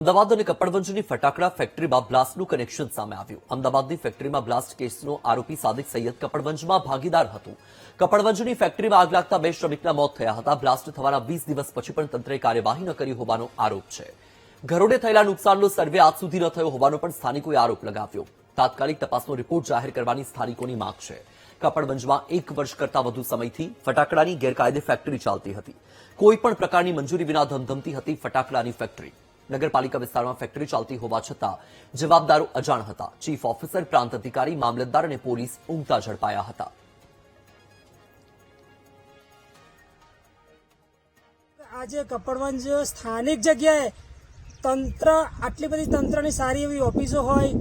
અમદાવાદ અને કપડવંજની ફટાકડા ફેક્ટરીમાં બ્લાસ્ટનું કનેક્શન સામે આવ્યું। અમદાવાદની ફેક્ટરીમાં બ્લાસ્ટ કેસનો આરોપી સાદિક સૈયદ કપડવંજમાં ભાગીદાર હતો। કપડવંજની ફેક્ટરીમાં આગ લાગતા 2 શ્રમિકના મોત થયા હતા। બ્લાસ્ટ થવાના 20 દિવસ પછી પણ તંત્રે કાર્યવાહી ન કરી હોવાનો આરોપ છે। ઘરોને થયેલા નુકસાનનો સર્વે આજ સુધી ન થયો હોવાનો પણ સ્થાનિકોએ આરોપ લગાવ્યો। તાત્કાલિક તપાસનો રિપોર્ટ જાહેર કરવાની સ્થાનિકોની માંગ છે। કપડવંજમાં 1 વર્ષ કરતા વધુ સમયથી ફટાકડાની ગેરકાયદે ફેક્ટરી ચાલતી હતી। કોઈપણ પ્રકારની મંજૂરી વિના ધમધમતી હતી ફટાકડાની ફેક્ટરી। નગરપાલિકા વિસ્તારમાં ફેક્ટરી ચાલતી હોવા છતાં જવાબદારો અજાણ હતા। ચીફ ઓફિસર, પ્રાંત અધિકારી, મામલતદાર અને પોલીસ ઊંઘતા ઝડપાયા હતા। આજે કપડવંજ સ્થાનિક જગ્યાએ તંત્ર આટલી બધી તંત્રની સારી એવી ઓફિસો હોય,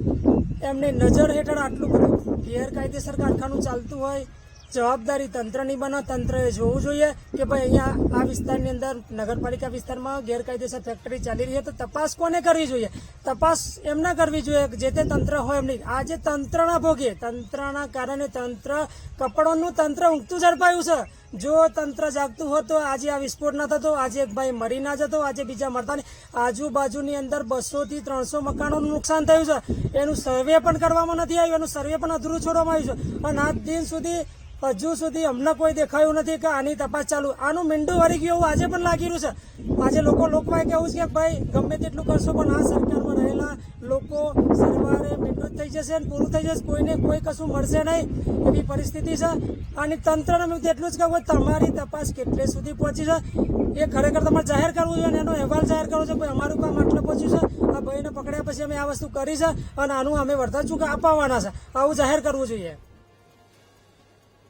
એમની નજર હેઠળ આટલું બધું ગેરકાયદેસર કારખાનું ચાલતું હોય, જવાબદારી તંત્રની બને। તંત્રએ જોવું જોઈએ કે ભાઈ અહીંયા આ વિસ્તારની અંદર નગરપાલિકા વિસ્તારમાં ગેરકાયદેસર ફેક્ટરી ચાલી રહી છે તો તપાસ કોને કરવી જોઈએ? તપાસ એમને કરવી જોઈએ જે તે તંત્ર હોય એમની। આજે તંત્રના ભોગે, તંત્રના કારણે કપડોનું તંત્ર ઊંઘતું ઝડપાયું છે। જો તંત્ર જાગતું હોત તો આજે આ વિસ્ફોટ ન થતો, આજે એક ભાઈ મરી ના જતો, આજે બીજા મરતા નહીં। આજુબાજુની અંદર 200 થી 300 મકાનોનું નુકસાન થયું છે, એનું સર્વે પણ કરવામાં નથી આવ્યું, એનું સર્વે પણ અધૂરું છોડવામાં આવ્યું છે અને આજ દિન સુધી હજુ સુધી અમને કોઈ દેખાયું નથી કે આની તપાસ ચાલુ। આનું મીંડું વળી ગયું એવું આજે પણ લાગી રહ્યું છે। આજે લોકોમાં કેવું છે કે ભાઈ ગમે તેટલું કરશો પણ આ સરકારમાં રહેલા લોકો સરવારે મીંડું થઈ જશે અને પૂરું થઈ જશે, કોઈને કોઈ કશું મળશે નહીં એવી પરિસ્થિતિ છે। અને તંત્રને હું તેટલું જ કહું તમારી તપાસ કેટલે સુધી પહોંચી છે એ ખરેખર તમારે જાહેર કરવું જોઈએ અને એનો અહેવાલ જાહેર કરવો છે ભાઈ અમારું કામ આટલું પહોંચ્યું છે, આ ભાઈને પકડ્યા પછી અમે આ વસ્તુ કરી છે અને આનું અમે વળતર ચૂક અપાવવાના છે, આવું જાહેર કરવું જોઈએ।